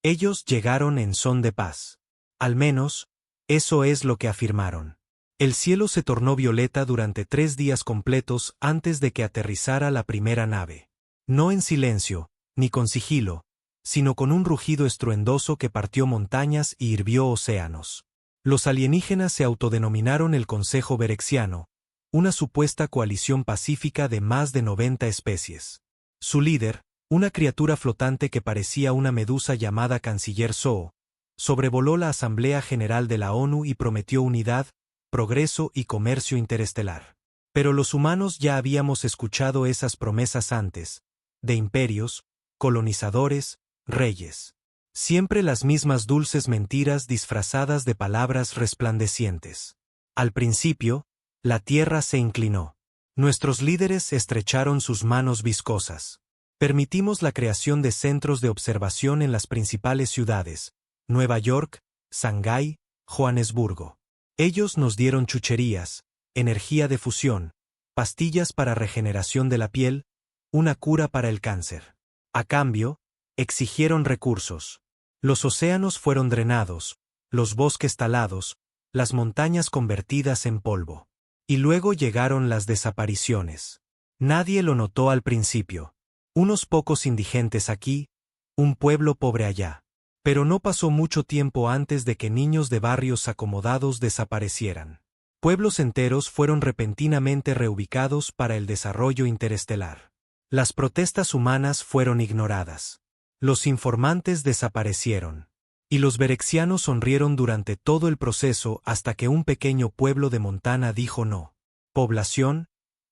Ellos llegaron en son de paz. Al menos, eso es lo que afirmaron. El cielo se tornó violeta durante 3 días completos antes de que aterrizara la primera nave. No en silencio, ni con sigilo, sino con un rugido estruendoso que partió montañas y hirvió océanos. Los alienígenas se autodenominaron el Consejo Berexiano, una supuesta coalición pacífica de más de 90 especies. Su líder, una criatura flotante que parecía una medusa llamada Canciller Zoo, sobrevoló la Asamblea General de la ONU y prometió unidad, progreso y comercio interestelar. Pero los humanos ya habíamos escuchado esas promesas antes, de imperios, colonizadores, reyes. Siempre las mismas dulces mentiras disfrazadas de palabras resplandecientes. Al principio, la tierra se inclinó. Nuestros líderes estrecharon sus manos viscosas. Permitimos la creación de centros de observación en las principales ciudades, Nueva York, Shanghái, Johannesburgo. Ellos nos dieron chucherías, energía de fusión, pastillas para regeneración de la piel, una cura para el cáncer. A cambio, exigieron recursos. Los océanos fueron drenados, los bosques talados, las montañas convertidas en polvo. Y luego llegaron las desapariciones. Nadie lo notó al principio. Unos pocos indigentes aquí, un pueblo pobre allá. Pero no pasó mucho tiempo antes de que niños de barrios acomodados desaparecieran. Pueblos enteros fueron repentinamente reubicados para el desarrollo interestelar. Las protestas humanas fueron ignoradas. Los informantes desaparecieron. Y los berexianos sonrieron durante todo el proceso hasta que un pequeño pueblo de Montana dijo no. Población: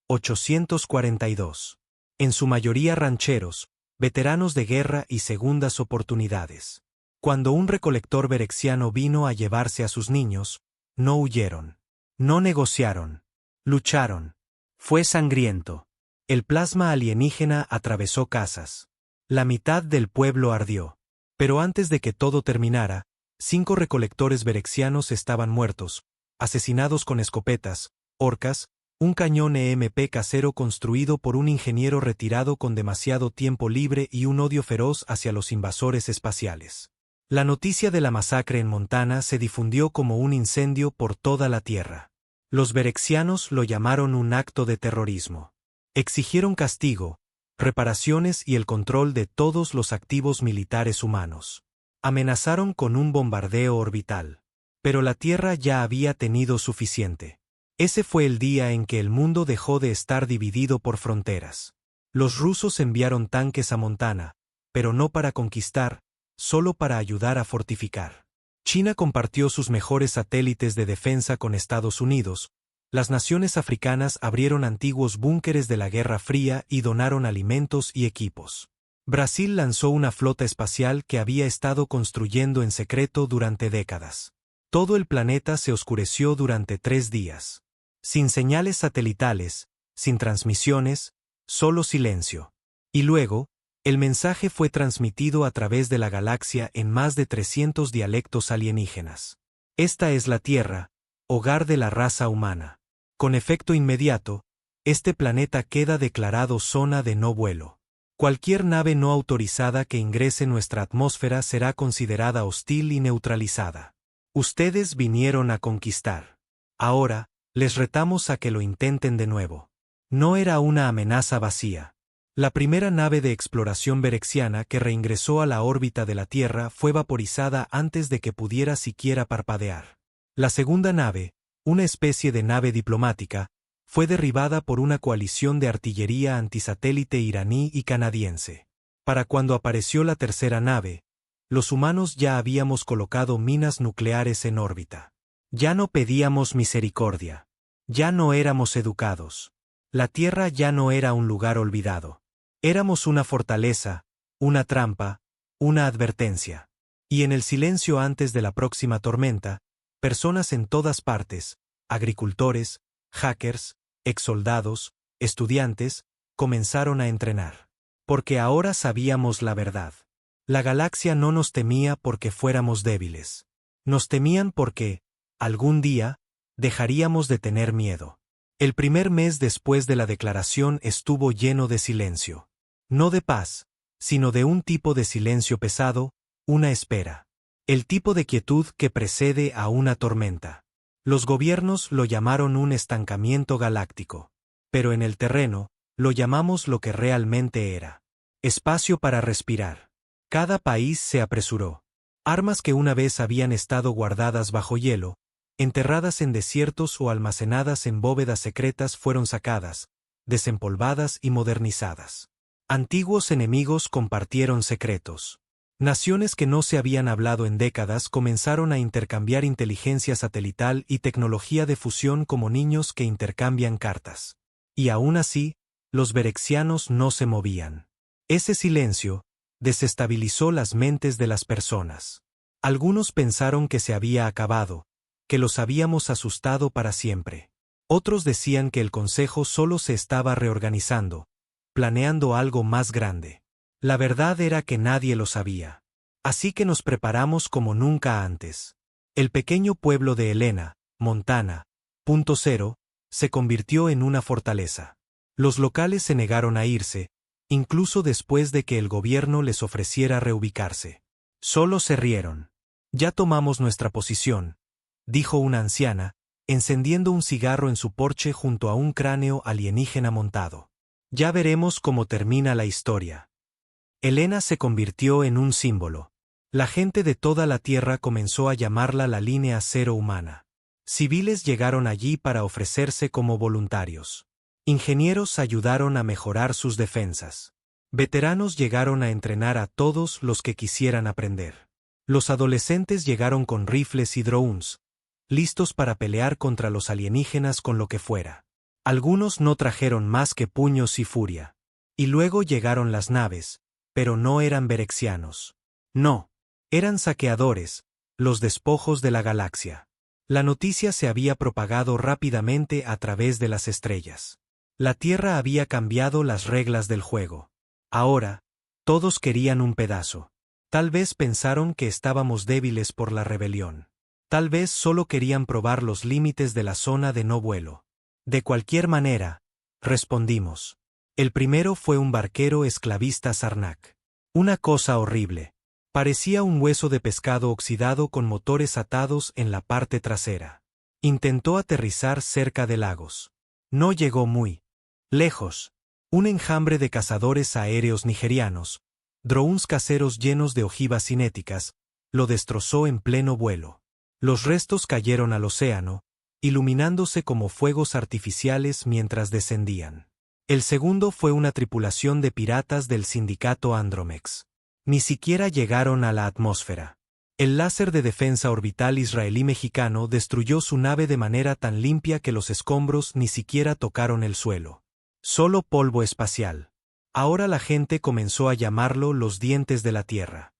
842. En su mayoría rancheros, veteranos de guerra y segundas oportunidades. Cuando un recolector berexiano vino a llevarse a sus niños, no huyeron. No negociaron. Lucharon. Fue sangriento. El plasma alienígena atravesó casas. La mitad del pueblo ardió. Pero antes de que todo terminara, 5 recolectores berexianos estaban muertos, asesinados con escopetas, horcas, un cañón EMP casero construido por un ingeniero retirado con demasiado tiempo libre y un odio feroz hacia los invasores espaciales. La noticia de la masacre en Montana se difundió como un incendio por toda la Tierra. Los berexianos lo llamaron un acto de terrorismo. Exigieron castigo, reparaciones y el control de todos los activos militares humanos. Amenazaron con un bombardeo orbital. Pero la Tierra ya había tenido suficiente. Ese fue el día en que el mundo dejó de estar dividido por fronteras. Los rusos enviaron tanques a Montana, pero no para conquistar, solo para ayudar a fortificar. China compartió sus mejores satélites de defensa con Estados Unidos. Las naciones africanas abrieron antiguos búnkeres de la Guerra Fría y donaron alimentos y equipos. Brasil lanzó una flota espacial que había estado construyendo en secreto durante décadas. Todo el planeta se oscureció durante 3 días. Sin señales satelitales, sin transmisiones, solo silencio. Y luego, el mensaje fue transmitido a través de la galaxia en más de 300 dialectos alienígenas. Esta es la Tierra, hogar de la raza humana. Con efecto inmediato, este planeta queda declarado zona de no vuelo. Cualquier nave no autorizada que ingrese en nuestra atmósfera será considerada hostil y neutralizada. Ustedes vinieron a conquistar. Ahora, les retamos a que lo intenten de nuevo. No era una amenaza vacía. La primera nave de exploración berexiana que reingresó a la órbita de la Tierra fue vaporizada antes de que pudiera siquiera parpadear. La segunda nave, una especie de nave diplomática, fue derribada por una coalición de artillería antisatélite iraní y canadiense. Para cuando apareció la tercera nave, los humanos ya habíamos colocado minas nucleares en órbita. Ya no pedíamos misericordia. Ya no éramos educados. La Tierra ya no era un lugar olvidado. Éramos una fortaleza, una trampa, una advertencia. Y en el silencio antes de la próxima tormenta, personas en todas partes, agricultores, hackers, exsoldados, estudiantes, comenzaron a entrenar. Porque ahora sabíamos la verdad. La galaxia no nos temía porque fuéramos débiles. Nos temían porque, algún día, dejaríamos de tener miedo. El primer mes después de la declaración estuvo lleno de silencio. No de paz, sino de un tipo de silencio pesado, una espera. El tipo de quietud que precede a una tormenta. Los gobiernos lo llamaron un estancamiento galáctico. Pero en el terreno, lo llamamos lo que realmente era. Espacio para respirar. Cada país se apresuró. Armas que una vez habían estado guardadas bajo hielo, enterradas en desiertos o almacenadas en bóvedas secretas fueron sacadas, desempolvadas y modernizadas. Antiguos enemigos compartieron secretos. Naciones que no se habían hablado en décadas comenzaron a intercambiar inteligencia satelital y tecnología de fusión como niños que intercambian cartas. Y aún así, los berexianos no se movían. Ese silencio desestabilizó las mentes de las personas. Algunos pensaron que se había acabado, que los habíamos asustado para siempre. Otros decían que el Consejo solo se estaba reorganizando, planeando algo más grande. La verdad era que nadie lo sabía. Así que nos preparamos como nunca antes. El pequeño pueblo de Helena, Montana, .0, se convirtió en una fortaleza. Los locales se negaron a irse, incluso después de que el gobierno les ofreciera reubicarse. Solo se rieron. Ya tomamos nuestra posición, dijo una anciana, encendiendo un cigarro en su porche junto a un cráneo alienígena montado. Ya veremos cómo termina la historia. Helena se convirtió en un símbolo. La gente de toda la Tierra comenzó a llamarla la línea cero humana. Civiles llegaron allí para ofrecerse como voluntarios. Ingenieros ayudaron a mejorar sus defensas. Veteranos llegaron a entrenar a todos los que quisieran aprender. Los adolescentes llegaron con rifles y drones, listos para pelear contra los alienígenas con lo que fuera. Algunos no trajeron más que puños y furia. Y luego llegaron las naves, pero no eran berexianos. No, eran saqueadores, los despojos de la galaxia. La noticia se había propagado rápidamente a través de las estrellas. La Tierra había cambiado las reglas del juego. Ahora, todos querían un pedazo. Tal vez pensaron que estábamos débiles por la rebelión. Tal vez solo querían probar los límites de la zona de no vuelo. De cualquier manera, respondimos. El primero fue un barquero esclavista Sarnak. Una cosa horrible. Parecía un hueso de pescado oxidado con motores atados en la parte trasera. Intentó aterrizar cerca de Lagos. No llegó muy lejos. Un enjambre de cazadores aéreos nigerianos, drones caseros llenos de ojivas cinéticas, lo destrozó en pleno vuelo. Los restos cayeron al océano, iluminándose como fuegos artificiales mientras descendían. El segundo fue una tripulación de piratas del sindicato Andromex. Ni siquiera llegaron a la atmósfera. El láser de defensa orbital israelí-mexicano destruyó su nave de manera tan limpia que los escombros ni siquiera tocaron el suelo. Solo polvo espacial. Ahora la gente comenzó a llamarlo los dientes de la Tierra.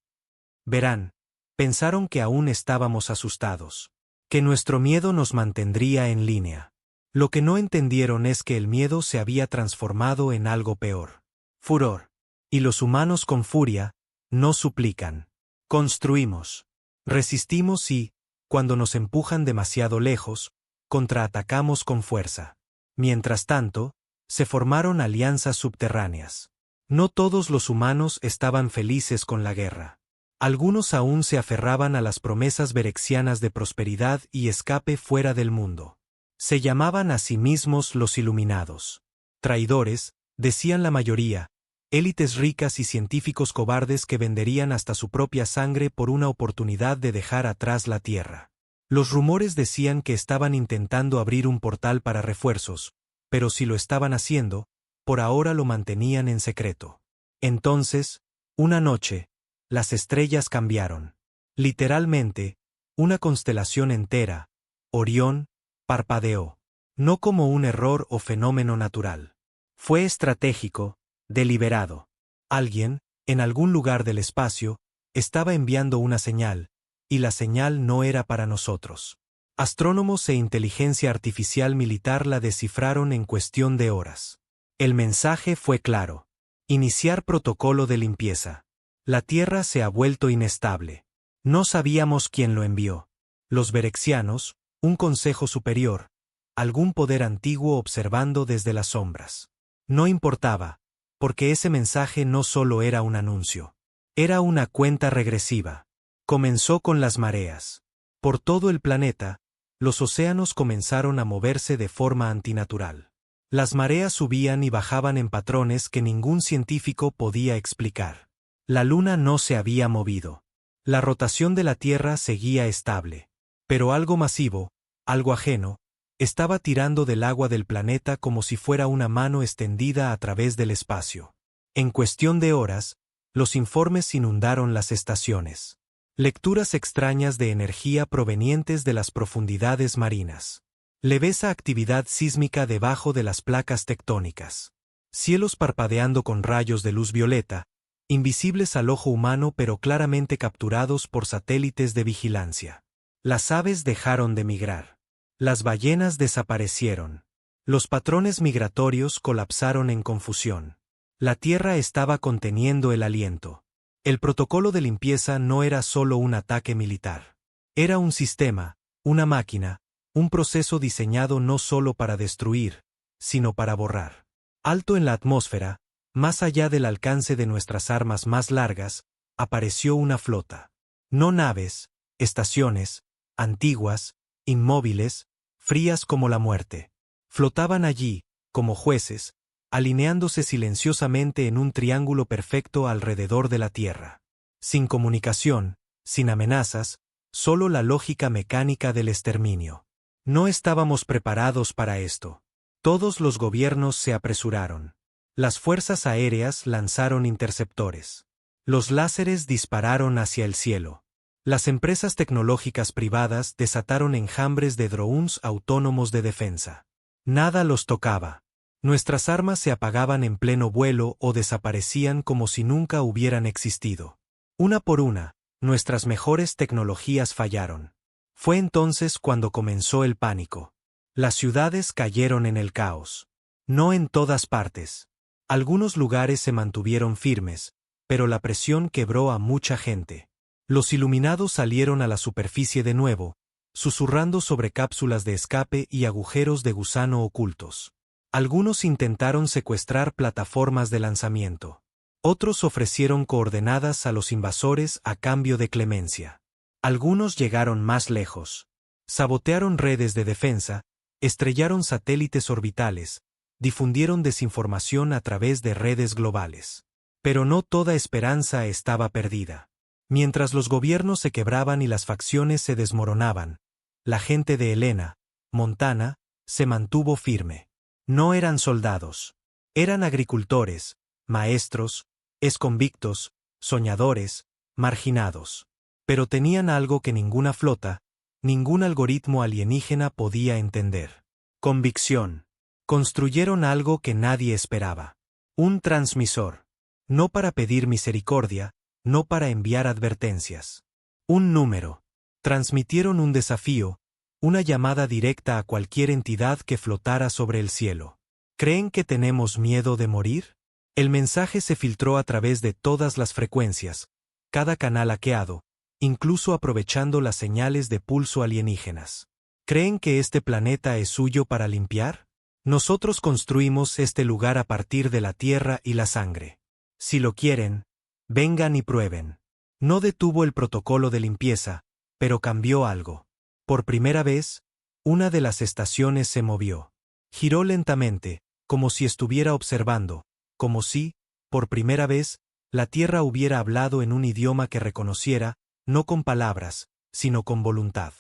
Verán, pensaron que aún estábamos asustados. Que nuestro miedo nos mantendría en línea. Lo que no entendieron es que el miedo se había transformado en algo peor. Furor. Y los humanos con furia, no suplican. Construimos. Resistimos y, cuando nos empujan demasiado lejos, contraatacamos con fuerza. Mientras tanto, se formaron alianzas subterráneas. No todos los humanos estaban felices con la guerra. Algunos aún se aferraban a las promesas berexianas de prosperidad y escape fuera del mundo. Se llamaban a sí mismos los iluminados. Traidores, decían la mayoría, élites ricas y científicos cobardes que venderían hasta su propia sangre por una oportunidad de dejar atrás la Tierra. Los rumores decían que estaban intentando abrir un portal para refuerzos, pero si lo estaban haciendo, por ahora lo mantenían en secreto. Entonces, una noche, las estrellas cambiaron. Literalmente, una constelación entera, Orión, parpadeó. No como un error o fenómeno natural. Fue estratégico, deliberado. Alguien, en algún lugar del espacio, estaba enviando una señal, y la señal no era para nosotros. Astrónomos e inteligencia artificial militar la descifraron en cuestión de horas. El mensaje fue claro. Iniciar protocolo de limpieza. La Tierra se ha vuelto inestable. No sabíamos quién lo envió. Los berexianos, un consejo superior, algún poder antiguo observando desde las sombras. No importaba, porque ese mensaje no solo era un anuncio. Era una cuenta regresiva. Comenzó con las mareas. Por todo el planeta, los océanos comenzaron a moverse de forma antinatural. Las mareas subían y bajaban en patrones que ningún científico podía explicar. La Luna no se había movido. La rotación de la Tierra seguía estable. Pero algo masivo, algo ajeno, estaba tirando del agua del planeta como si fuera una mano extendida a través del espacio. En cuestión de horas, los informes inundaron las estaciones. Lecturas extrañas de energía provenientes de las profundidades marinas. Levesa actividad sísmica debajo de las placas tectónicas. Cielos parpadeando con rayos de luz violeta, invisibles al ojo humano pero claramente capturados por satélites de vigilancia. Las aves dejaron de migrar. Las ballenas desaparecieron. Los patrones migratorios colapsaron en confusión. La Tierra estaba conteniendo el aliento. El protocolo de limpieza no era solo un ataque militar. Era un sistema, una máquina, un proceso diseñado no solo para destruir, sino para borrar. Alto en la atmósfera, más allá del alcance de nuestras armas más largas, apareció una flota. No naves, estaciones, antiguas, inmóviles, frías como la muerte. Flotaban allí, como jueces, alineándose silenciosamente en un triángulo perfecto alrededor de la Tierra. Sin comunicación, sin amenazas, solo la lógica mecánica del exterminio. No estábamos preparados para esto. Todos los gobiernos se apresuraron. Las fuerzas aéreas lanzaron interceptores. Los láseres dispararon hacia el cielo. Las empresas tecnológicas privadas desataron enjambres de drones autónomos de defensa. Nada los tocaba. Nuestras armas se apagaban en pleno vuelo o desaparecían como si nunca hubieran existido. Una por una, nuestras mejores tecnologías fallaron. Fue entonces cuando comenzó el pánico. Las ciudades cayeron en el caos. No en todas partes. Algunos lugares se mantuvieron firmes, pero la presión quebró a mucha gente. Los iluminados salieron a la superficie de nuevo, susurrando sobre cápsulas de escape y agujeros de gusano ocultos. Algunos intentaron secuestrar plataformas de lanzamiento. Otros ofrecieron coordenadas a los invasores a cambio de clemencia. Algunos llegaron más lejos. Sabotearon redes de defensa, estrellaron satélites orbitales, difundieron desinformación a través de redes globales. Pero no toda esperanza estaba perdida. Mientras los gobiernos se quebraban y las facciones se desmoronaban, la gente de Helena, Montana, se mantuvo firme. No eran soldados. Eran agricultores, maestros, exconvictos, soñadores, marginados. Pero tenían algo que ninguna flota, ningún algoritmo alienígena podía entender. Convicción. Construyeron algo que nadie esperaba. Un transmisor. No para pedir misericordia, no para enviar advertencias. Un número. Transmitieron un desafío, una llamada directa a cualquier entidad que flotara sobre el cielo. ¿Creen que tenemos miedo de morir? El mensaje se filtró a través de todas las frecuencias, cada canal hackeado, incluso aprovechando las señales de pulso alienígenas. ¿Creen que este planeta es suyo para limpiar? Nosotros construimos este lugar a partir de la tierra y la sangre. Si lo quieren, vengan y prueben. No detuvo el protocolo de limpieza, pero cambió algo. Por primera vez, una de las estaciones se movió. Giró lentamente, como si estuviera observando, como si, por primera vez, la Tierra hubiera hablado en un idioma que reconociera, no con palabras, sino con voluntad.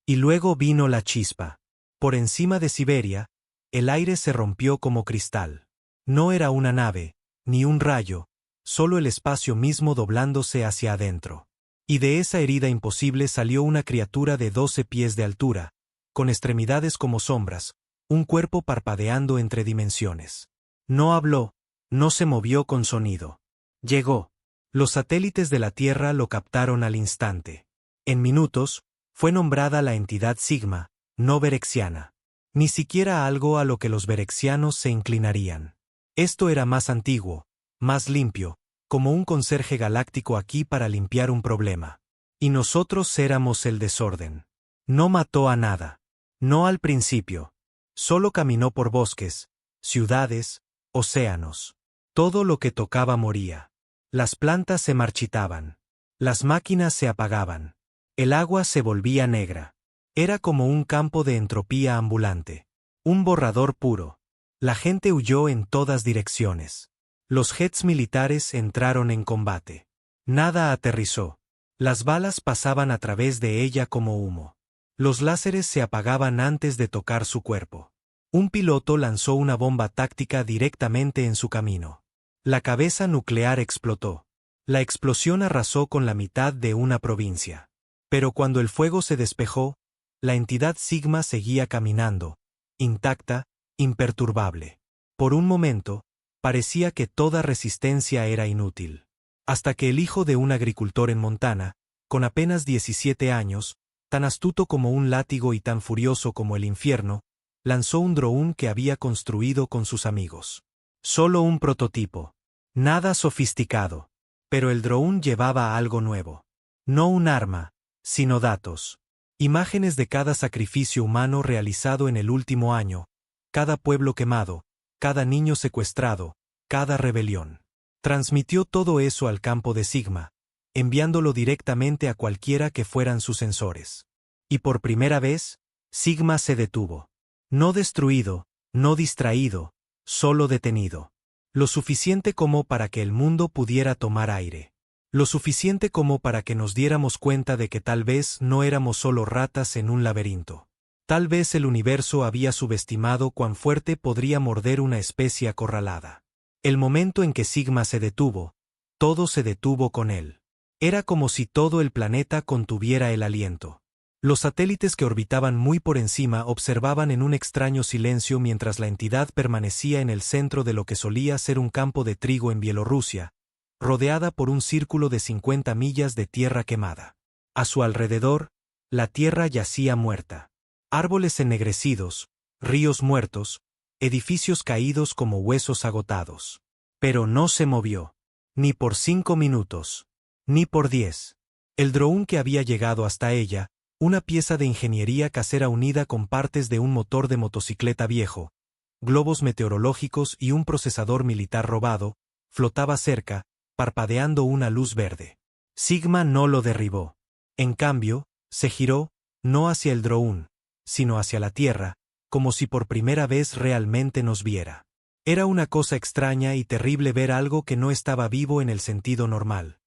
Y luego vino la chispa. Por encima de Siberia, el aire se rompió como cristal. No era una nave, ni un rayo, solo el espacio mismo doblándose hacia adentro. Y de esa herida imposible salió una criatura de 12 pies de altura, con extremidades como sombras, un cuerpo parpadeando entre dimensiones. No habló, no se movió con sonido. Llegó. Los satélites de la Tierra lo captaron al instante. En minutos, fue nombrada la entidad Sigma, no berexiana. Ni siquiera algo a lo que los berexianos se inclinarían. Esto era más antiguo, más limpio, como un conserje galáctico aquí para limpiar un problema. Y nosotros éramos el desorden. No mató a nada. No al principio. Solo caminó por bosques, ciudades, océanos. Todo lo que tocaba moría. Las plantas se marchitaban. Las máquinas se apagaban. El agua se volvía negra. Era como un campo de entropía ambulante. Un borrador puro. La gente huyó en todas direcciones. Los jets militares entraron en combate. Nada aterrizó. Las balas pasaban a través de ella como humo. Los láseres se apagaban antes de tocar su cuerpo. Un piloto lanzó una bomba táctica directamente en su camino. La cabeza nuclear explotó. La explosión arrasó con la mitad de una provincia. Pero cuando el fuego se despejó, la entidad Sigma seguía caminando, intacta, imperturbable. Por un momento, parecía que toda resistencia era inútil. Hasta que el hijo de un agricultor en Montana, con apenas 17 años, tan astuto como un látigo y tan furioso como el infierno, lanzó un drone que había construido con sus amigos. Solo un prototipo. Nada sofisticado. Pero el drone llevaba algo nuevo. No un arma, sino datos. Imágenes de cada sacrificio humano realizado en el último año, cada pueblo quemado, cada niño secuestrado, cada rebelión. Transmitió todo eso al campo de Sigma, enviándolo directamente a cualquiera que fueran sus sensores. Y por primera vez, Sigma se detuvo. No destruido, no distraído, solo detenido. Lo suficiente como para que el mundo pudiera tomar aire. Lo suficiente como para que nos diéramos cuenta de que tal vez no éramos solo ratas en un laberinto. Tal vez el universo había subestimado cuán fuerte podría morder una especie acorralada. El momento en que Sigma se detuvo, todo se detuvo con él. Era como si todo el planeta contuviera el aliento. Los satélites que orbitaban muy por encima observaban en un extraño silencio mientras la entidad permanecía en el centro de lo que solía ser un campo de trigo en Bielorrusia, rodeada por un círculo de 50 millas de tierra quemada. A su alrededor, la tierra yacía muerta. Árboles ennegrecidos, ríos muertos, edificios caídos como huesos agotados. Pero no se movió. Ni por 5 minutos. Ni por 10. El drone que había llegado hasta ella, una pieza de ingeniería casera unida con partes de un motor de motocicleta viejo, globos meteorológicos y un procesador militar robado, flotaba cerca, parpadeando una luz verde. Sigma no lo derribó. En cambio, se giró, no hacia el drone, sino hacia la Tierra, como si por primera vez realmente nos viera. Era una cosa extraña y terrible ver algo que no estaba vivo en el sentido normal.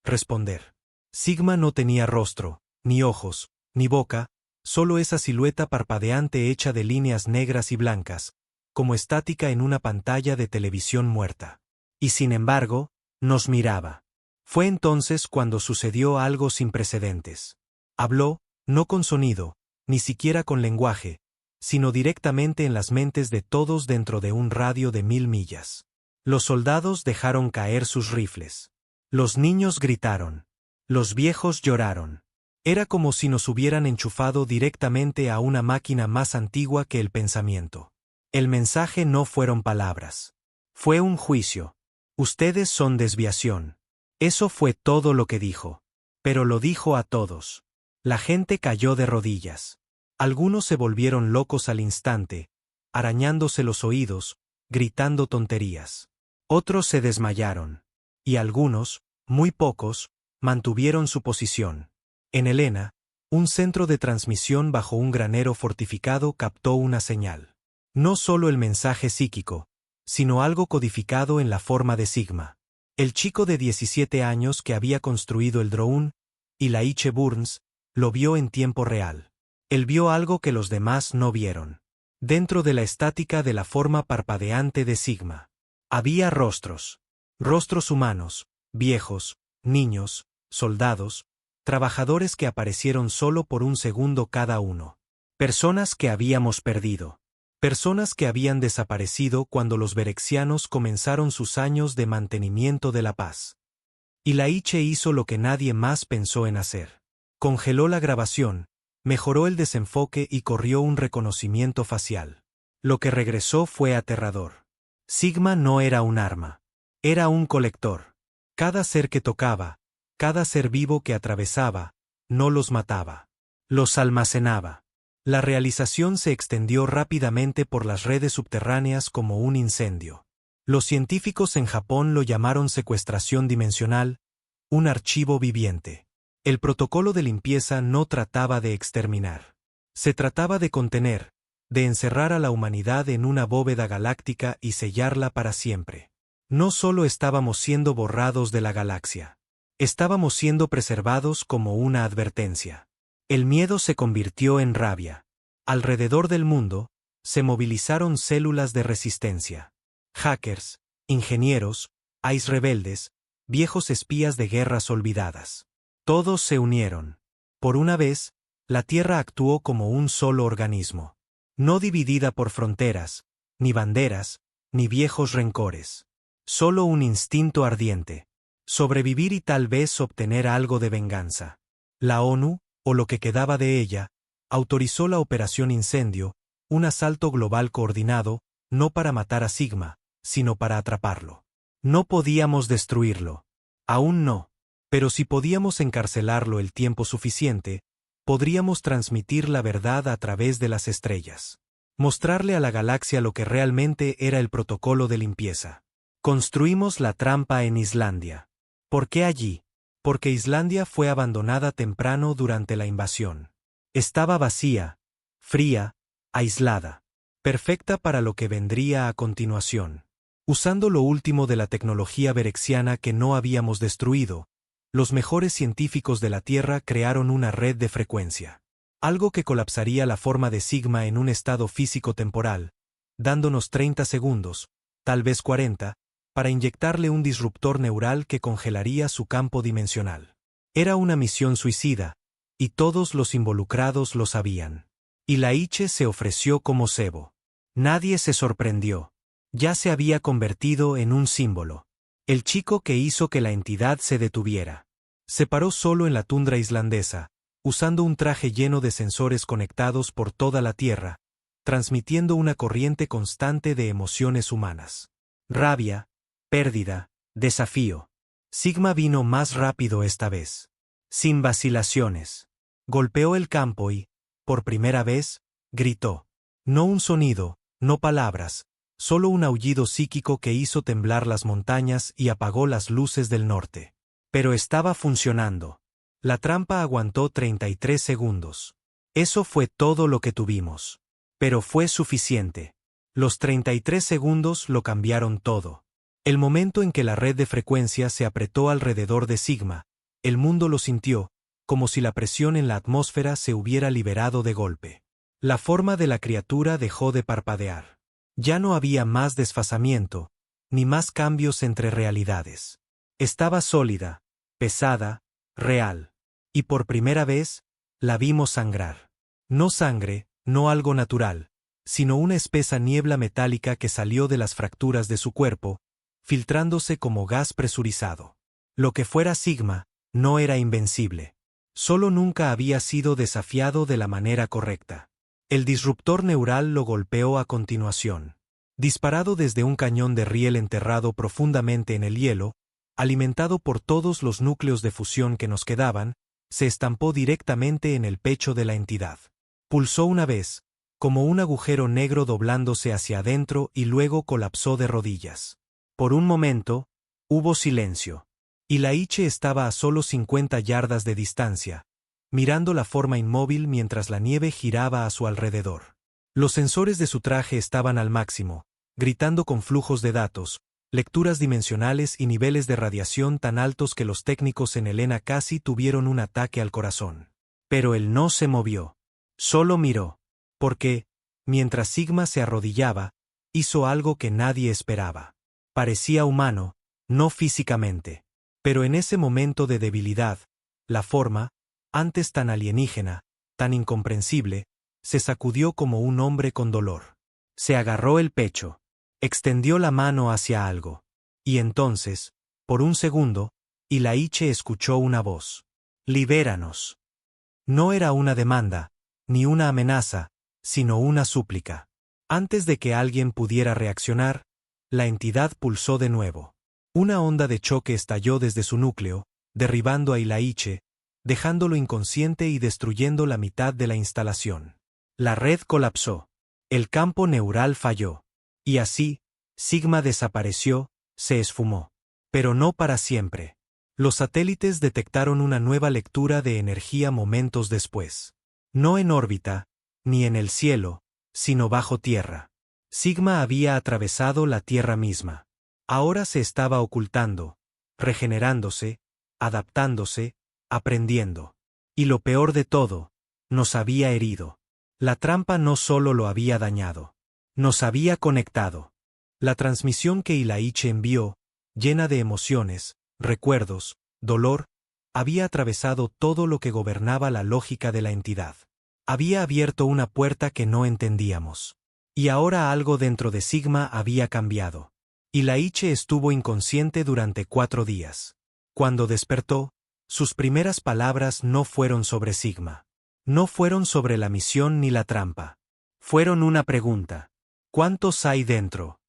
Responder. Sigma no tenía rostro, ni ojos, ni boca, solo esa silueta parpadeante hecha de líneas negras y blancas, como estática en una pantalla de televisión muerta. Y sin embargo, nos miraba. Fue entonces cuando sucedió algo sin precedentes. Habló, no con sonido, ni siquiera con lenguaje, sino directamente en las mentes de todos dentro de un radio de 1000 millas. Los soldados dejaron caer sus rifles. Los niños gritaron. Los viejos lloraron. Era como si nos hubieran enchufado directamente a una máquina más antigua que el pensamiento. El mensaje no fueron palabras. Fue un juicio. Ustedes son desviación. Eso fue todo lo que dijo. Pero lo dijo a todos. La gente cayó de rodillas. Algunos se volvieron locos al instante, arañándose los oídos, gritando tonterías. Otros se desmayaron. Y algunos, muy pocos, mantuvieron su posición. En Helena, un centro de transmisión bajo un granero fortificado captó una señal. No solo el mensaje psíquico, sino algo codificado en la forma de Sigma. El chico de 17 años que había construido el drone, Elijah Burns, lo vio en tiempo real. Él vio algo que los demás no vieron. Dentro de la estática de la forma parpadeante de Sigma. Había rostros. Rostros humanos, viejos, niños, soldados, trabajadores que aparecieron solo por un segundo cada uno. Personas que habíamos perdido. Personas que habían desaparecido cuando los berexianos comenzaron sus años de mantenimiento de la paz. Y Laiche hizo lo que nadie más pensó en hacer. Congeló la grabación, mejoró el desenfoque y corrió un reconocimiento facial. Lo que regresó fue aterrador. Sigma no era un arma. Era un colector. Cada ser que tocaba, cada ser vivo que atravesaba, no los mataba. Los almacenaba. La realización se extendió rápidamente por las redes subterráneas como un incendio. Los científicos en Japón lo llamaron secuestración dimensional, un archivo viviente. El protocolo de limpieza no trataba de exterminar. Se trataba de contener, de encerrar a la humanidad en una bóveda galáctica y sellarla para siempre. No solo estábamos siendo borrados de la galaxia. Estábamos siendo preservados como una advertencia. El miedo se convirtió en rabia. Alrededor del mundo, se movilizaron células de resistencia. Hackers, ingenieros, ICE rebeldes, viejos espías de guerras olvidadas. Todos se unieron. Por una vez, la Tierra actuó como un solo organismo. No dividida por fronteras, ni banderas, ni viejos rencores. Solo un instinto ardiente. Sobrevivir y tal vez obtener algo de venganza. La ONU, o lo que quedaba de ella, autorizó la Operación Incendio, un asalto global coordinado, no para matar a Sigma, sino para atraparlo. No podíamos destruirlo. Aún no. Pero si podíamos encarcelarlo el tiempo suficiente, podríamos transmitir la verdad a través de las estrellas. Mostrarle a la galaxia lo que realmente era el protocolo de limpieza. Construimos la trampa en Islandia. ¿Por qué allí? Porque Islandia fue abandonada temprano durante la invasión. Estaba vacía, fría, aislada. Perfecta para lo que vendría a continuación. Usando lo último de la tecnología berexiana que no habíamos destruido, los mejores científicos de la Tierra crearon una red de frecuencia. Algo que colapsaría la forma de Sigma en un estado físico-temporal, dándonos 30 segundos, tal vez 40, para inyectarle un disruptor neural que congelaría su campo dimensional. Era una misión suicida, y todos los involucrados lo sabían. Y Laiche se ofreció como cebo. Nadie se sorprendió. Ya se había convertido en un símbolo. El chico que hizo que la entidad se detuviera. Se paró solo en la tundra islandesa, usando un traje lleno de sensores conectados por toda la Tierra, transmitiendo una corriente constante de emociones humanas. Rabia, pérdida, desafío. Sigma vino más rápido esta vez. Sin vacilaciones. Golpeó el campo y, por primera vez, gritó. No un sonido, no palabras, solo un aullido psíquico que hizo temblar las montañas y apagó las luces del norte. Pero estaba funcionando. La trampa aguantó 33 segundos. Eso fue todo lo que tuvimos. Pero fue suficiente. Los 33 segundos lo cambiaron todo. El momento en que la red de frecuencia se apretó alrededor de Sigma, el mundo lo sintió, como si la presión en la atmósfera se hubiera liberado de golpe. La forma de la criatura dejó de parpadear. Ya no había más desfasamiento, ni más cambios entre realidades. Estaba sólida, pesada, real. Y por primera vez, la vimos sangrar. No sangre, no algo natural, sino una espesa niebla metálica que salió de las fracturas de su cuerpo, filtrándose como gas presurizado. Lo que fuera Sigma, no era invencible. Solo nunca había sido desafiado de la manera correcta. El disruptor neural lo golpeó a continuación. Disparado desde un cañón de riel enterrado profundamente en el hielo, alimentado por todos los núcleos de fusión que nos quedaban, se estampó directamente en el pecho de la entidad. Pulsó una vez, como un agujero negro doblándose hacia adentro y luego colapsó de rodillas. Por un momento, hubo silencio. Y Laiche estaba a solo 50 yardas de distancia, mirando la forma inmóvil mientras la nieve giraba a su alrededor. Los sensores de su traje estaban al máximo, gritando con flujos de datos, lecturas dimensionales y niveles de radiación tan altos que los técnicos en Helena casi tuvieron un ataque al corazón. Pero él no se movió. Solo miró. Porque, mientras Sigma se arrodillaba, hizo algo que nadie esperaba. Parecía humano, no físicamente. Pero en ese momento de debilidad, la forma, antes tan alienígena, tan incomprensible, se sacudió como un hombre con dolor. Se agarró el pecho. Extendió la mano hacia algo. Y entonces, por un segundo, Laiche escuchó una voz. «Libéranos». No era una demanda, ni una amenaza, sino una súplica. Antes de que alguien pudiera reaccionar, la entidad pulsó de nuevo. Una onda de choque estalló desde su núcleo, derribando a Laiche, dejándolo inconsciente y destruyendo la mitad de la instalación. La red colapsó. El campo neural falló. Y así, Sigma desapareció, se esfumó. Pero no para siempre. Los satélites detectaron una nueva lectura de energía momentos después. No en órbita, ni en el cielo, sino bajo tierra. Sigma había atravesado la Tierra misma. Ahora se estaba ocultando, regenerándose, adaptándose, aprendiendo. Y lo peor de todo, nos había herido. La trampa no solo lo había dañado, nos había conectado. La transmisión que Ilaiche envió, llena de emociones, recuerdos, dolor, había atravesado todo lo que gobernaba la lógica de la entidad. Había abierto una puerta que no entendíamos. Y ahora algo dentro de Sigma había cambiado. Ilaiche estuvo inconsciente durante 4 días. Cuando despertó, sus primeras palabras no fueron sobre Sigma. No fueron sobre la misión ni la trampa. Fueron una pregunta. ¿Cuántos hay dentro?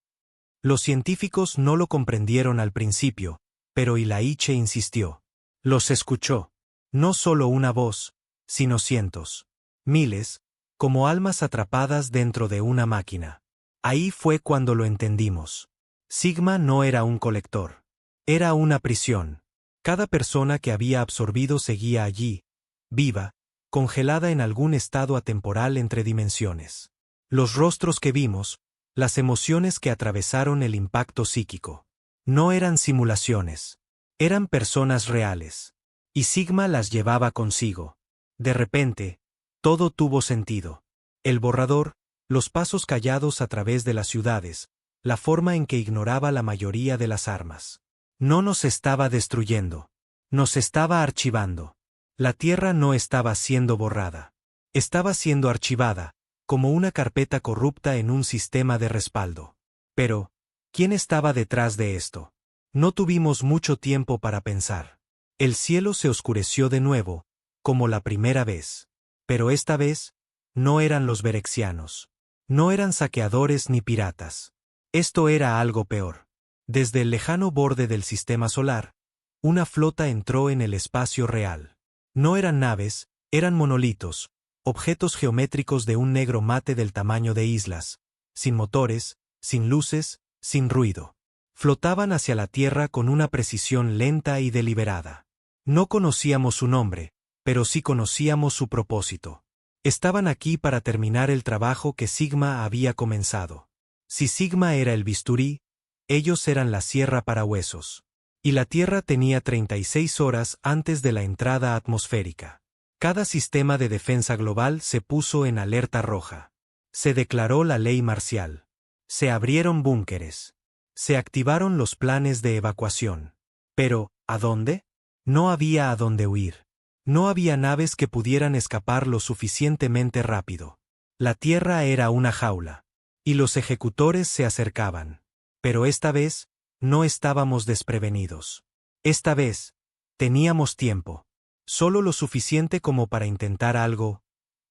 Los científicos no lo comprendieron al principio, pero Ilaiche insistió. Los escuchó. No solo una voz, sino cientos. Miles, como almas atrapadas dentro de una máquina. Ahí fue cuando lo entendimos. Sigma no era un colector. Era una prisión. Cada persona que había absorbido seguía allí, viva, congelada en algún estado atemporal entre dimensiones. Los rostros que vimos, las emociones que atravesaron el impacto psíquico. No eran simulaciones. Eran personas reales. Y Sigma las llevaba consigo. De repente, todo tuvo sentido. El borrador, los pasos callados a través de las ciudades, la forma en que ignoraba la mayoría de las armas. No nos estaba destruyendo. Nos estaba archivando. La Tierra no estaba siendo borrada. Estaba siendo archivada, como una carpeta corrupta en un sistema de respaldo. Pero, ¿quién estaba detrás de esto? No tuvimos mucho tiempo para pensar. El cielo se oscureció de nuevo, como la primera vez. Pero esta vez, no eran los berexianos. No eran saqueadores ni piratas. Esto era algo peor. Desde el lejano borde del sistema solar, una flota entró en el espacio real. No eran naves, eran monolitos, objetos geométricos de un negro mate del tamaño de islas, sin motores, sin luces, sin ruido. Flotaban hacia la Tierra con una precisión lenta y deliberada. No conocíamos su nombre, pero sí conocíamos su propósito. Estaban aquí para terminar el trabajo que Sigma había comenzado. Si Sigma era el bisturí, ellos eran la sierra para huesos. Y la Tierra tenía 36 horas antes de la entrada atmosférica. Cada sistema de defensa global se puso en alerta roja. Se declaró la ley marcial. Se abrieron búnkeres. Se activaron los planes de evacuación. Pero, ¿a dónde? No había a dónde huir. No había naves que pudieran escapar lo suficientemente rápido. La Tierra era una jaula. Y los ejecutores se acercaban. Pero esta vez, no estábamos desprevenidos. Esta vez, teníamos tiempo. Solo lo suficiente como para intentar algo.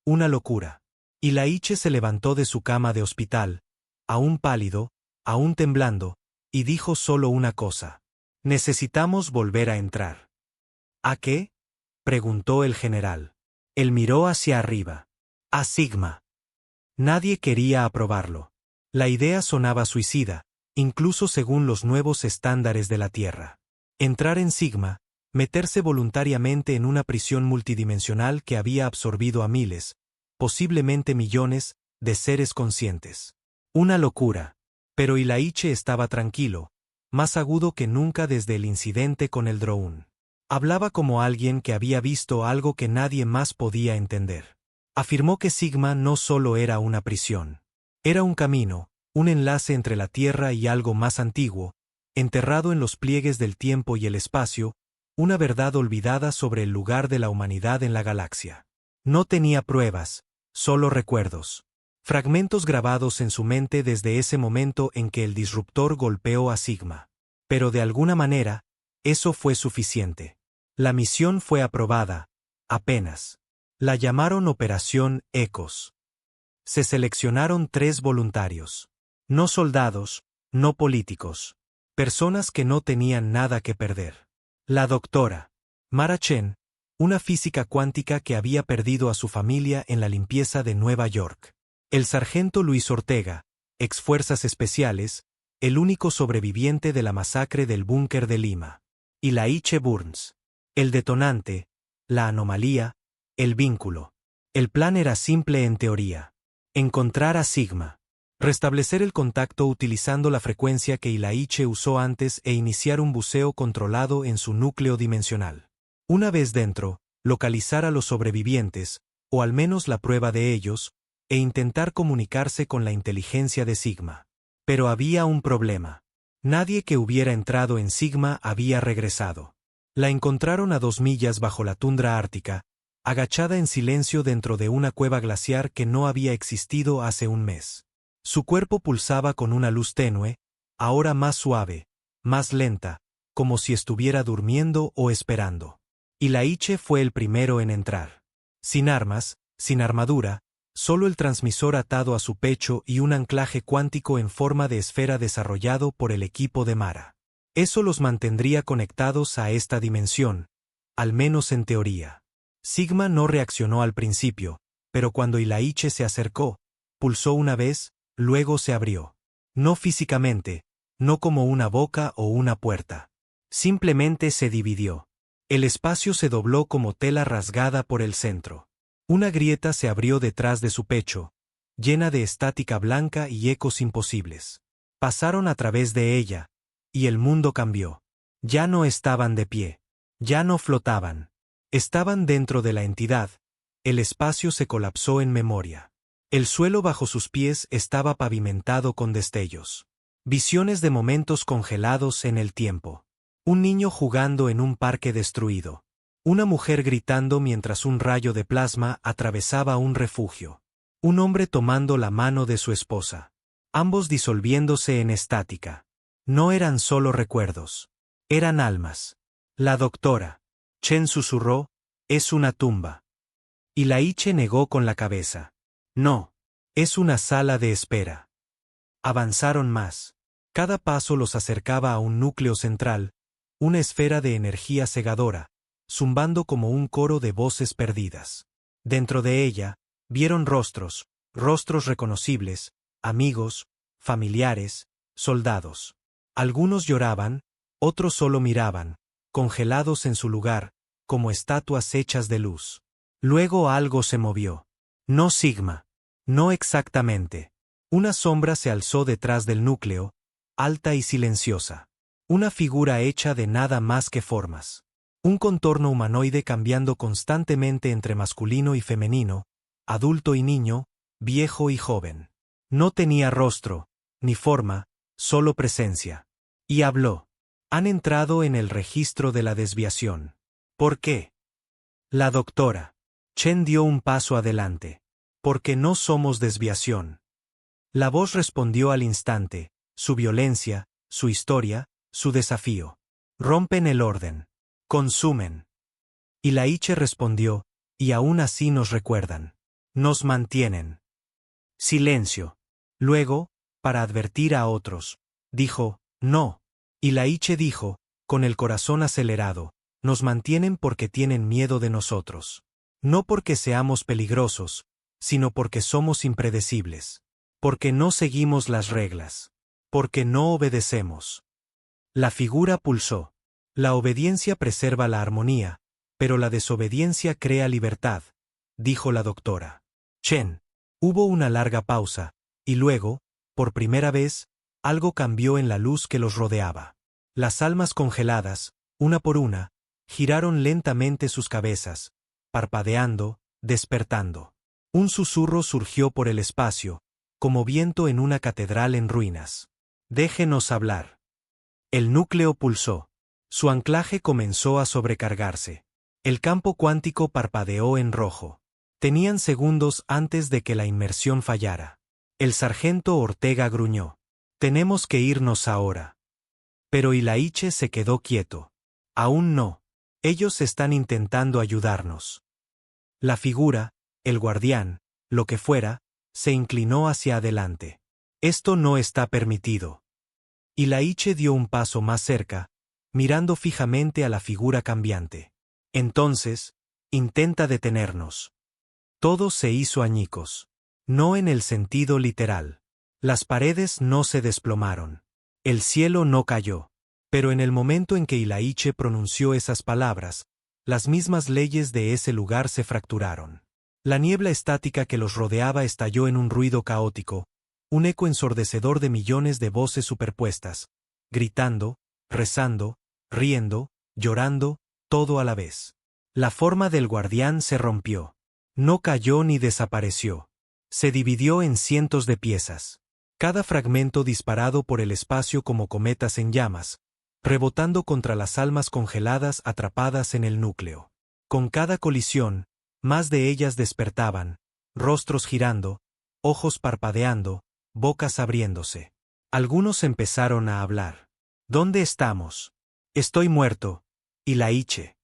Una locura. Ilaiche se levantó de su cama de hospital, aún pálido, aún temblando, y dijo solo una cosa. Necesitamos volver a entrar. ¿A qué? Preguntó el general. Él miró hacia arriba. A Sigma. Nadie quería aprobarlo. La idea sonaba suicida, incluso según los nuevos estándares de la Tierra. Entrar en Sigma, meterse voluntariamente en una prisión multidimensional que había absorbido a miles, posiblemente millones, de seres conscientes. Una locura. Pero Ilaiche estaba tranquilo, más agudo que nunca desde el incidente con el drone. Hablaba como alguien que había visto algo que nadie más podía entender. Afirmó que Sigma no solo era una prisión. Era un camino, un enlace entre la Tierra y algo más antiguo, enterrado en los pliegues del tiempo y el espacio, una verdad olvidada sobre el lugar de la humanidad en la galaxia. No tenía pruebas, solo recuerdos. Fragmentos grabados en su mente desde ese momento en que el disruptor golpeó a Sigma. Pero de alguna manera, eso fue suficiente. La misión fue aprobada, apenas. La llamaron Operación Ecos. Se seleccionaron 3 voluntarios. No soldados, no políticos. Personas que no tenían nada que perder. La doctora Mara Chen, una física cuántica que había perdido a su familia en la limpieza de Nueva York. El sargento Luis Ortega, ex Fuerzas Especiales, el único sobreviviente de la masacre del búnker de Lima. Ilaiche Burns. El detonante, la anomalía, el vínculo. El plan era simple en teoría. Encontrar a Sigma. Restablecer el contacto utilizando la frecuencia que Ilaiche usó antes e iniciar un buceo controlado en su núcleo dimensional. Una vez dentro, localizar a los sobrevivientes, o al menos la prueba de ellos, e intentar comunicarse con la inteligencia de Sigma. Pero había un problema. Nadie que hubiera entrado en Sigma había regresado. La encontraron a 2 millas bajo la tundra ártica, agachada en silencio dentro de una cueva glaciar que no había existido hace un mes. Su cuerpo pulsaba con una luz tenue, ahora más suave, más lenta, como si estuviera durmiendo o esperando. Ilaiche fue el primero en entrar. Sin armas, sin armadura, solo el transmisor atado a su pecho y un anclaje cuántico en forma de esfera desarrollado por el equipo de Mara. Eso los mantendría conectados a esta dimensión, al menos en teoría. Sigma no reaccionó al principio, pero cuando Ilaiche se acercó, pulsó una vez, luego se abrió. No físicamente, no como una boca o una puerta. Simplemente se dividió. El espacio se dobló como tela rasgada por el centro. Una grieta se abrió detrás de su pecho, llena de estática blanca y ecos imposibles. Pasaron a través de ella, y el mundo cambió. Ya no estaban de pie. Ya no flotaban. Estaban dentro de la entidad. El espacio se colapsó en memoria. El suelo bajo sus pies estaba pavimentado con destellos. Visiones de momentos congelados en el tiempo. Un niño jugando en un parque destruido. Una mujer gritando mientras un rayo de plasma atravesaba un refugio. Un hombre tomando la mano de su esposa. Ambos disolviéndose en estática. No eran solo recuerdos. Eran almas. La doctora. Chen susurró, es una tumba. Ilaiche negó con la cabeza. No. Es una sala de espera. Avanzaron más. Cada paso los acercaba a un núcleo central, una esfera de energía cegadora, zumbando como un coro de voces perdidas. Dentro de ella, vieron rostros, rostros reconocibles, amigos, familiares, soldados. Algunos lloraban, otros solo miraban, congelados en su lugar, como estatuas hechas de luz. Luego algo se movió. No Sigma. No exactamente. Una sombra se alzó detrás del núcleo, alta y silenciosa. Una figura hecha de nada más que formas. Un contorno humanoide cambiando constantemente entre masculino y femenino, adulto y niño, viejo y joven. No tenía rostro, ni forma, solo presencia. Y habló. Han entrado en el registro de la desviación. ¿Por qué? La doctora. Chen dio un paso adelante. Porque no somos desviación. La voz respondió al instante, su violencia, su historia, su desafío. Rompen el orden. Consumen. Ilaiche respondió, y aún así nos recuerdan. Nos mantienen. Silencio. Luego, para advertir a otros, dijo, no. Ilaiche dijo, con el corazón acelerado, nos mantienen porque tienen miedo de nosotros. No porque seamos peligrosos, sino porque somos impredecibles. Porque no seguimos las reglas. Porque no obedecemos. La figura pulsó. La obediencia preserva la armonía, pero la desobediencia crea libertad, dijo la doctora. Chen. Hubo una larga pausa, y luego, por primera vez, algo cambió en la luz que los rodeaba. Las almas congeladas, una por una, giraron lentamente sus cabezas, parpadeando, despertando. Un susurro surgió por el espacio, como viento en una catedral en ruinas. Déjenos hablar. El núcleo pulsó. Su anclaje comenzó a sobrecargarse. El campo cuántico parpadeó en rojo. Tenían segundos antes de que la inmersión fallara. El sargento Ortega gruñó. Tenemos que irnos ahora. Pero Ilaiche se quedó quieto. Aún no. Ellos están intentando ayudarnos. La figura, el guardián, lo que fuera, se inclinó hacia adelante. Esto no está permitido. Ilaiche dio un paso más cerca, mirando fijamente a la figura cambiante. Entonces, intenta detenernos. Todo se hizo añicos. No en el sentido literal. Las paredes no se desplomaron. El cielo no cayó. Pero en el momento en que Ilaiche pronunció esas palabras, las mismas leyes de ese lugar se fracturaron. La niebla estática que los rodeaba estalló en un ruido caótico, un eco ensordecedor de millones de voces superpuestas, gritando, rezando, riendo, llorando, todo a la vez. La forma del guardián se rompió. No cayó ni desapareció. Se dividió en cientos de piezas. Cada fragmento disparado por el espacio como cometas en llamas, rebotando contra las almas congeladas atrapadas en el núcleo. Con cada colisión, más de ellas despertaban, rostros girando, ojos parpadeando, bocas abriéndose. Algunos empezaron a hablar. ¿Dónde estamos? Estoy muerto. Ilaiche.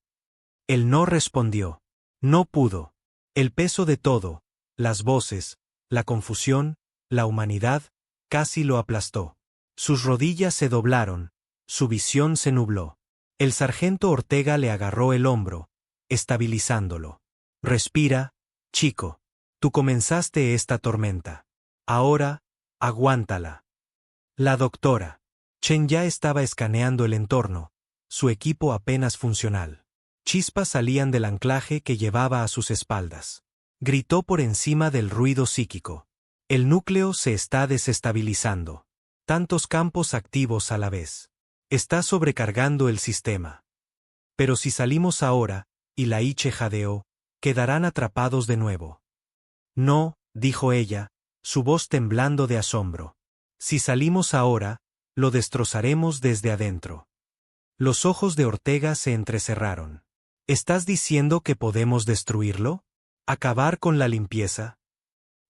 Él no respondió. No pudo. El peso de todo, las voces, la confusión, la humanidad, casi lo aplastó. Sus rodillas se doblaron, su visión se nubló. El sargento Ortega le agarró el hombro, estabilizándolo. Respira, chico. Tú comenzaste esta tormenta. Ahora, aguántala. La doctora Chen ya estaba escaneando el entorno, su equipo apenas funcional. Chispas salían del anclaje que llevaba a sus espaldas. Gritó por encima del ruido psíquico. El núcleo se está desestabilizando. Tantos campos activos a la vez. Está sobrecargando el sistema. Pero si salimos ahora, Ilaiche jadeó, quedarán atrapados de nuevo. No, dijo ella, su voz temblando de asombro. Si salimos ahora, lo destrozaremos desde adentro. Los ojos de Ortega se entrecerraron. ¿Estás diciendo que podemos destruirlo? ¿Acabar con la limpieza?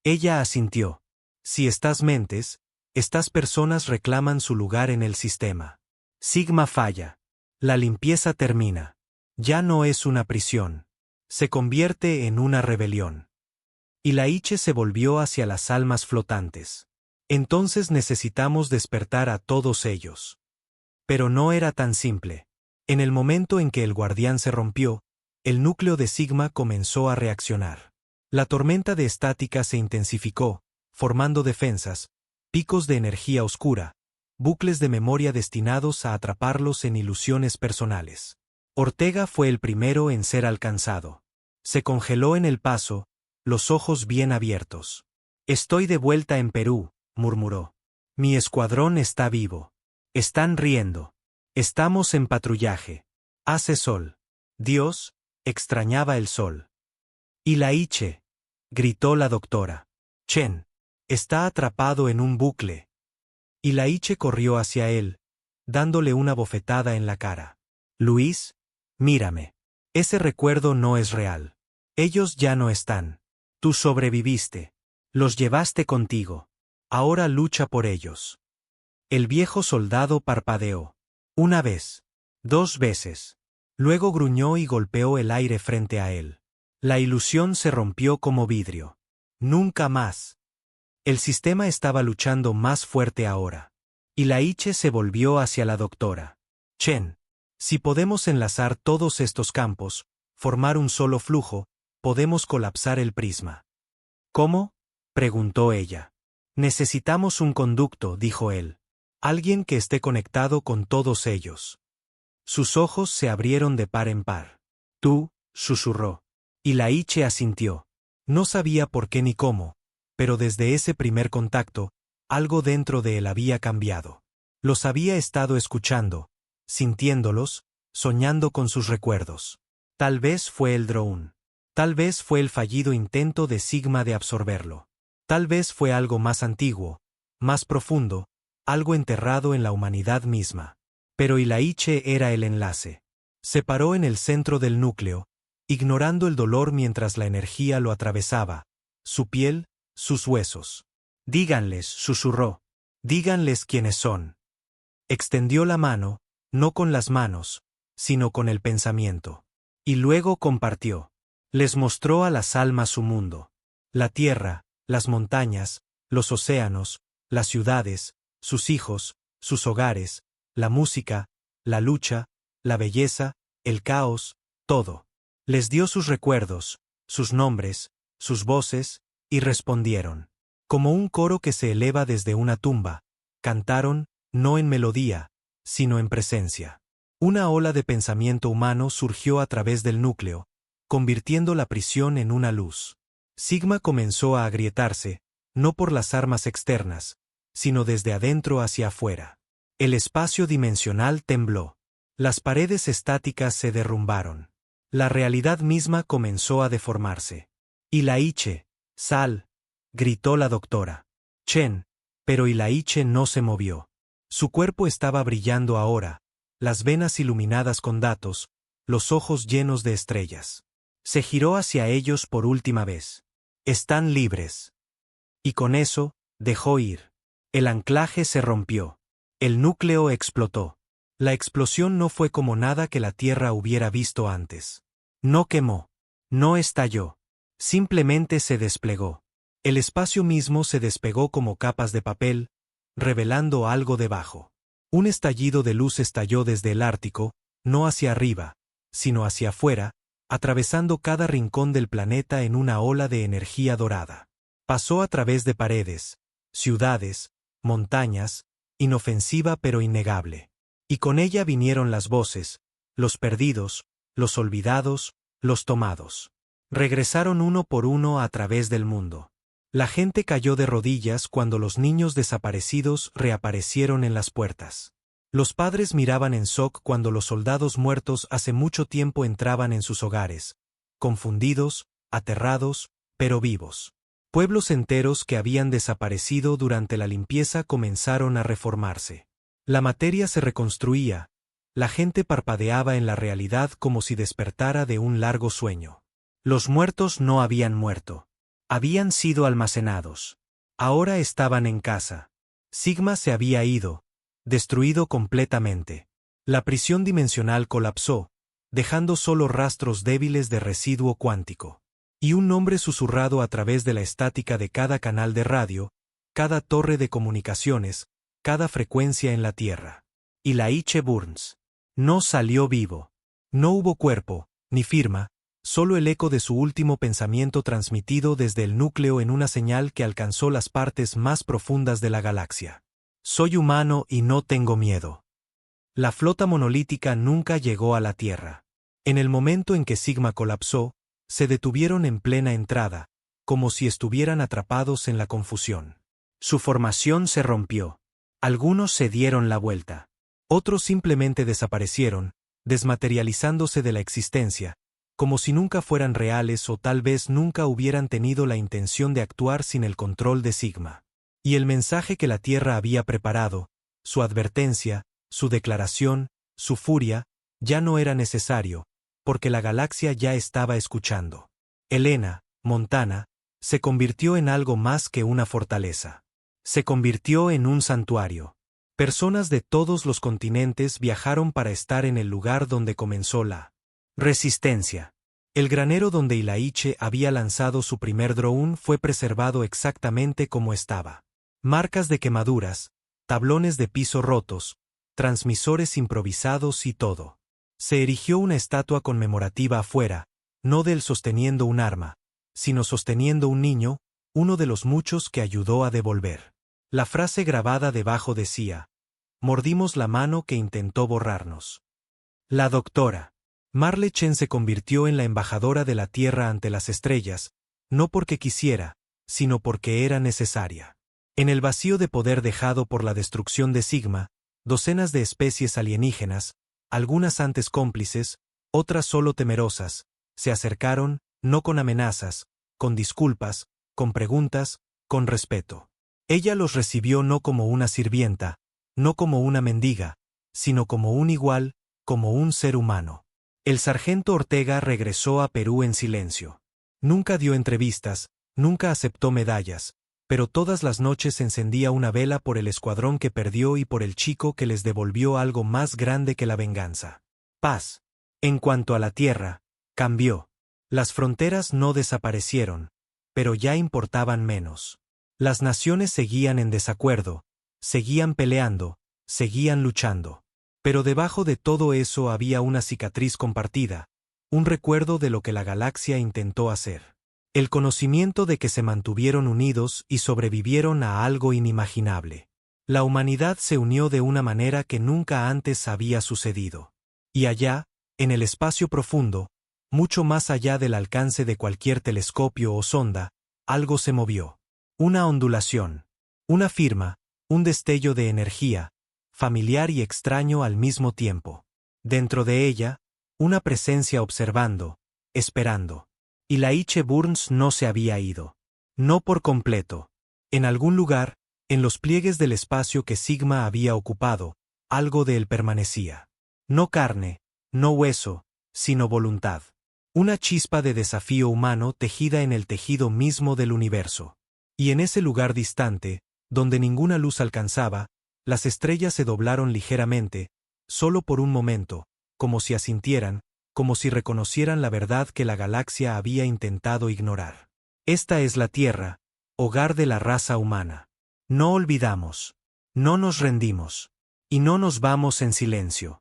Ella asintió. Si estas mentes, estas personas reclaman su lugar en el sistema. Sigma falla. La limpieza termina. Ya no es una prisión. Se convierte en una rebelión. Ilaiche se volvió hacia las almas flotantes. Entonces necesitamos despertar a todos ellos. Pero no era tan simple. En el momento en que el guardián se rompió, el núcleo de Sigma comenzó a reaccionar. La tormenta de estática se intensificó, formando defensas, picos de energía oscura, bucles de memoria destinados a atraparlos en ilusiones personales. Ortega fue el primero en ser alcanzado. Se congeló en el paso, los ojos bien abiertos. Estoy de vuelta en Perú, murmuró. Mi escuadrón está vivo. Están riendo. Estamos en patrullaje. Hace sol. Dios, extrañaba el sol. Ilaiche, gritó la doctora. Chen, está atrapado en un bucle. Ilaiche corrió hacia él, dándole una bofetada en la cara. Luis, mírame. Ese recuerdo no es real. Ellos ya no están. Tú sobreviviste. Los llevaste contigo. Ahora lucha por ellos. El viejo soldado parpadeó. Una vez. 2 veces. Luego gruñó y golpeó el aire frente a él. La ilusión se rompió como vidrio. Nunca más. El sistema estaba luchando más fuerte ahora. Ilaiche se volvió hacia la doctora. Chen, si podemos enlazar todos estos campos, formar un solo flujo, podemos colapsar el prisma. ¿Cómo? Preguntó ella. Necesitamos un conducto, dijo él. Alguien que esté conectado con todos ellos. Sus ojos se abrieron de par en par. Tú, susurró. Ilaiche asintió. No sabía por qué ni cómo, pero desde ese primer contacto, algo dentro de él había cambiado. Los había estado escuchando, sintiéndolos, soñando con sus recuerdos. Tal vez fue el drone. Tal vez fue el fallido intento de Sigma de absorberlo. Tal vez fue algo más antiguo, más profundo, algo enterrado en la humanidad misma. Pero Ilaiche era el enlace. Se paró en el centro del núcleo, ignorando el dolor mientras la energía lo atravesaba, su piel, sus huesos. Díganles, susurró. Díganles quiénes son. Extendió la mano, no con las manos, sino con el pensamiento. Y luego compartió. Les mostró a las almas su mundo. La tierra, las montañas, los océanos, las ciudades, sus hijos, sus hogares, la música, la lucha, la belleza, el caos, todo. Les dio sus recuerdos, sus nombres, sus voces, y respondieron. Como un coro que se eleva desde una tumba, cantaron, no en melodía, sino en presencia. Una ola de pensamiento humano surgió a través del núcleo, convirtiendo la prisión en una luz. Sigma comenzó a agrietarse, no por las armas externas, sino desde adentro hacia afuera. El espacio dimensional tembló. Las paredes estáticas se derrumbaron. La realidad misma comenzó a deformarse. Ilaiche, sal, gritó la doctora. Chen, pero Ilaiche no se movió. Su cuerpo estaba brillando ahora, las venas iluminadas con datos, los ojos llenos de estrellas. Se giró hacia ellos por última vez. Están libres. Y con eso, dejó ir. El anclaje se rompió. El núcleo explotó. La explosión no fue como nada que la Tierra hubiera visto antes. No quemó. No estalló. Simplemente se desplegó. El espacio mismo se despegó como capas de papel, revelando algo debajo. Un estallido de luz estalló desde el Ártico, no hacia arriba, sino hacia afuera, atravesando cada rincón del planeta en una ola de energía dorada. Pasó a través de paredes, ciudades, montañas, inofensiva pero innegable. Y con ella vinieron las voces, los perdidos, los olvidados, los tomados. Regresaron uno por uno a través del mundo. La gente cayó de rodillas cuando los niños desaparecidos reaparecieron en las puertas. Los padres miraban en shock cuando los soldados muertos hace mucho tiempo entraban en sus hogares, confundidos, aterrados, pero vivos. Pueblos enteros que habían desaparecido durante la limpieza comenzaron a reformarse. La materia se reconstruía, la gente parpadeaba en la realidad como si despertara de un largo sueño. Los muertos no habían muerto. Habían sido almacenados. Ahora estaban en casa. Sigma se había ido, destruido completamente. La prisión dimensional colapsó, dejando solo rastros débiles de residuo cuántico. Y un nombre susurrado a través de la estática de cada canal de radio, cada torre de comunicaciones, cada frecuencia en la Tierra. Ilaiche Burns. No salió vivo. No hubo cuerpo, ni firma, solo el eco de su último pensamiento transmitido desde el núcleo en una señal que alcanzó las partes más profundas de la galaxia. Soy humano y no tengo miedo. La flota monolítica nunca llegó a la Tierra. En el momento en que Sigma colapsó, se detuvieron en plena entrada, como si estuvieran atrapados en la confusión. Su formación se rompió. Algunos se dieron la vuelta. Otros simplemente desaparecieron, desmaterializándose de la existencia, como si nunca fueran reales o tal vez nunca hubieran tenido la intención de actuar sin el control de Sigma. Y el mensaje que la Tierra había preparado, su advertencia, su declaración, su furia, ya no era necesario, porque la galaxia ya estaba escuchando. Helena, Montana, se convirtió en algo más que una fortaleza. Se convirtió en un santuario. Personas de todos los continentes viajaron para estar en el lugar donde comenzó la resistencia. El granero donde Ilaiche había lanzado su primer drone fue preservado exactamente como estaba. Marcas de quemaduras, tablones de piso rotos, transmisores improvisados y todo. Se erigió una estatua conmemorativa afuera, no de él sosteniendo un arma, sino sosteniendo un niño, uno de los muchos que ayudó a devolver. La frase grabada debajo decía: mordimos la mano que intentó borrarnos. La doctora Marle Chen se convirtió en la embajadora de la Tierra ante las estrellas, no porque quisiera, sino porque era necesaria. En el vacío de poder dejado por la destrucción de Sigma, docenas de especies alienígenas, algunas antes cómplices, otras solo temerosas, se acercaron, no con amenazas, con disculpas, con preguntas, con respeto. Ella los recibió no como una sirvienta, no como una mendiga, sino como un igual, como un ser humano. El sargento Ortega regresó a Perú en silencio. Nunca dio entrevistas, nunca aceptó medallas, pero todas las noches encendía una vela por el escuadrón que perdió y por el chico que les devolvió algo más grande que la venganza. Paz. En cuanto a la Tierra, cambió. Las fronteras no desaparecieron, pero ya importaban menos. Las naciones seguían en desacuerdo, seguían peleando, seguían luchando. Pero debajo de todo eso había una cicatriz compartida, un recuerdo de lo que la galaxia intentó hacer. El conocimiento de que se mantuvieron unidos y sobrevivieron a algo inimaginable. La humanidad se unió de una manera que nunca antes había sucedido. Y allá, en el espacio profundo, mucho más allá del alcance de cualquier telescopio o sonda, algo se movió. Una ondulación. Una firma, un destello de energía, familiar y extraño al mismo tiempo. Dentro de ella, una presencia observando, esperando. Y la Iche Burns no se había ido. No por completo. En algún lugar, en los pliegues del espacio que Sigma había ocupado, algo de él permanecía. No carne, no hueso, sino voluntad. Una chispa de desafío humano tejida en el tejido mismo del universo. Y en ese lugar distante, donde ninguna luz alcanzaba, las estrellas se doblaron ligeramente, solo por un momento, como si asintieran, como si reconocieran la verdad que la galaxia había intentado ignorar. Esta es la Tierra, hogar de la raza humana. No olvidamos. No nos rendimos. Y no nos vamos en silencio.